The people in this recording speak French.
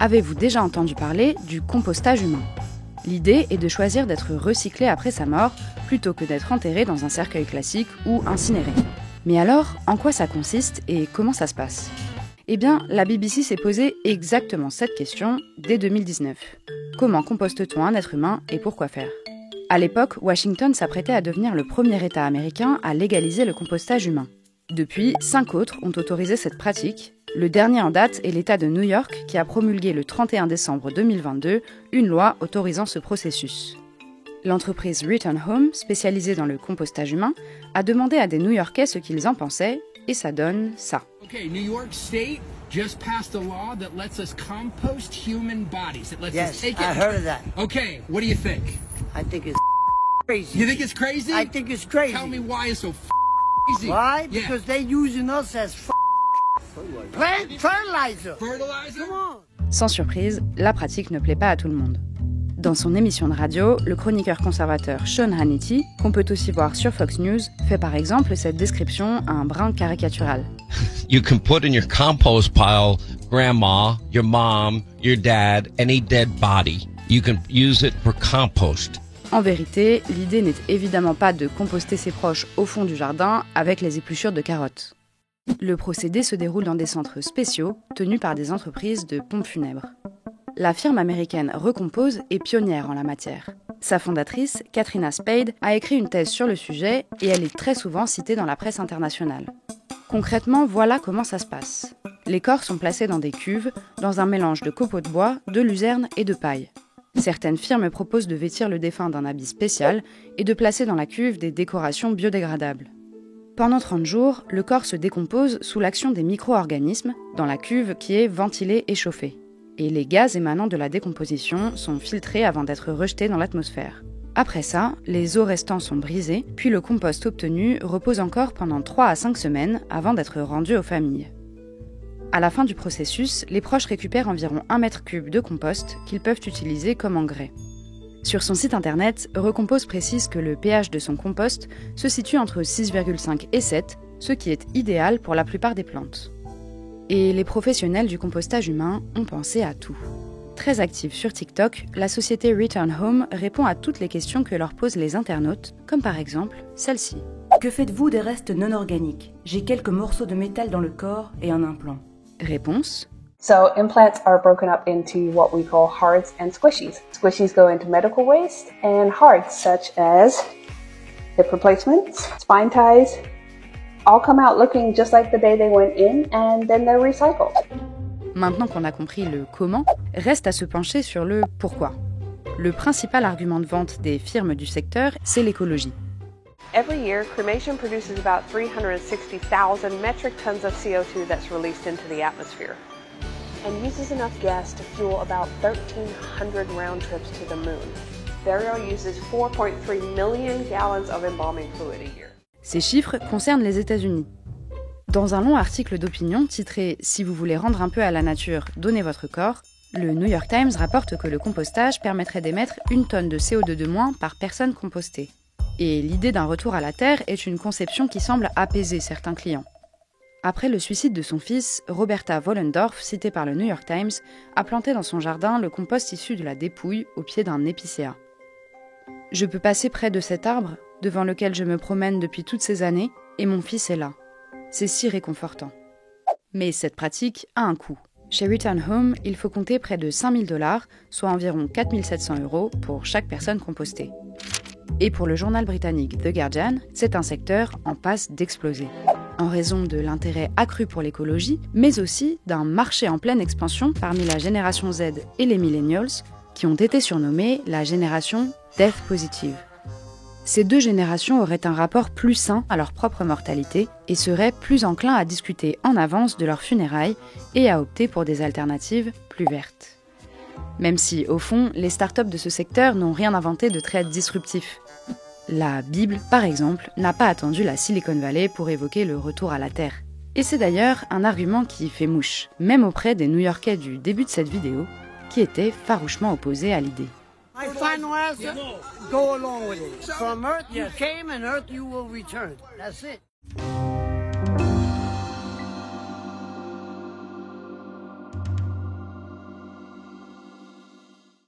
Avez-vous déjà entendu parler du compostage humain ? L'idée est de choisir d'être recyclé après sa mort plutôt que d'être enterré dans un cercueil classique ou incinéré. Mais alors, en quoi ça consiste et comment ça se passe ? Eh bien, la BBC s'est posé exactement cette question dès 2019. Comment composte-t-on un être humain et pourquoi faire ? À l'époque, Washington s'apprêtait à devenir le premier État américain à légaliser le compostage humain. Depuis, 5 autres ont autorisé cette pratique. Le dernier en date est l'État de New York qui a promulgué le 31 décembre 2022 une loi autorisant ce processus. L'entreprise Return Home, spécialisée dans le compostage humain, a demandé à des New-Yorkais ce qu'ils en pensaient, et ça donne ça. Okay, New York State just passed a law that lets us compost human bodies. It lets us take it. I heard of that. Okay, what do you think? I think it's crazy. You think it's crazy? I think it's crazy. Tell me why it's so crazy. Why? Yeah. Because they're using us as plant fertilizer. Fertilizer? Come on. Sans surprise, la pratique ne plaît pas à tout le monde. Dans son émission de radio, le chroniqueur conservateur Sean Hannity, qu'on peut aussi voir sur Fox News, fait par exemple cette description un brin caricatural. You can put in your compost pile grandma, your mom, your dad, any dead body. You can use it for compost. En vérité, l'idée n'est évidemment pas de composter ses proches au fond du jardin avec les épluchures de carottes. Le procédé se déroule dans des centres spéciaux tenus par des entreprises de pompes funèbres. La firme américaine Recompose est pionnière en la matière. Sa fondatrice, Katrina Spade, a écrit une thèse sur le sujet et elle est très souvent citée dans la presse internationale. Concrètement, voilà comment ça se passe. Les corps sont placés dans des cuves, dans un mélange de copeaux de bois, de luzerne et de paille. Certaines firmes proposent de vêtir le défunt d'un habit spécial et de placer dans la cuve des décorations biodégradables. Pendant 30 jours, le corps se décompose sous l'action des micro-organismes dans la cuve qui est ventilée et chauffée. Et les gaz émanant de la décomposition sont filtrés avant d'être rejetés dans l'atmosphère. Après ça, les os restants sont brisés, puis le compost obtenu repose encore pendant 3 à 5 semaines avant d'être rendu aux familles. À la fin du processus, les proches récupèrent environ 1 mètre cube de compost qu'ils peuvent utiliser comme engrais. Sur son site internet, Recompose précise que le pH de son compost se situe entre 6,5 et 7, ce qui est idéal pour la plupart des plantes. Et les professionnels du compostage humain ont pensé à tout. Très active sur TikTok, la société Return Home répond à toutes les questions que leur posent les internautes, comme par exemple celle-ci. Que faites-vous des restes non organiques ? J'ai quelques morceaux de métal dans le corps et un implant. Réponse. So implants are broken up into what we call hards and squishies. Squishies go into medical waste, and hards such as hip replacements, spine ties, all come out looking just like the day they went in, and then they're recycled. Maintenant qu'on a compris le comment, reste à se pencher sur le pourquoi. Le principal argument de vente des firmes du secteur, c'est l'écologie. Every year, cremation produces about 360,000 metric tons of CO2 that's released into the atmosphere, and uses enough gas to fuel about 1,300 round trips to the moon. Burial uses 4.3 million gallons of embalming fluid a year. Ces chiffres concernent les États-Unis. Dans un long article d'opinion titré « Si vous voulez rendre un peu à la nature, donnez votre corps », le New York Times rapporte que le compostage permettrait d'émettre 1 tonne de CO2 de moins par personne compostée. Et l'idée d'un retour à la Terre est une conception qui semble apaiser certains clients. Après le suicide de son fils, Roberta Wollendorf, citée par le New York Times, a planté dans son jardin le compost issu de la dépouille au pied d'un épicéa. « Je peux passer près de cet arbre, devant lequel je me promène depuis toutes ces années, et mon fils est là. C'est si réconfortant. » Mais cette pratique a un coût. Chez Return Home, il faut compter près de 5 000 $, soit environ 4 700 € pour chaque personne compostée. Et pour le journal britannique The Guardian, c'est un secteur en passe d'exploser. En raison de l'intérêt accru pour l'écologie, mais aussi d'un marché en pleine expansion parmi la génération Z et les millennials, qui ont été surnommés la génération Death Positive. Ces 2 générations auraient un rapport plus sain à leur propre mortalité et seraient plus enclins à discuter en avance de leurs funérailles et à opter pour des alternatives plus vertes. Même si, au fond, les startups de ce secteur n'ont rien inventé de très disruptif. La Bible, par exemple, n'a pas attendu la Silicon Valley pour évoquer le retour à la Terre. Et c'est d'ailleurs un argument qui fait mouche, même auprès des New-Yorkais du début de cette vidéo, qui étaient farouchement opposés à l'idée. My final answer, go along with it. From Earth you came and Earth you will return. That's it.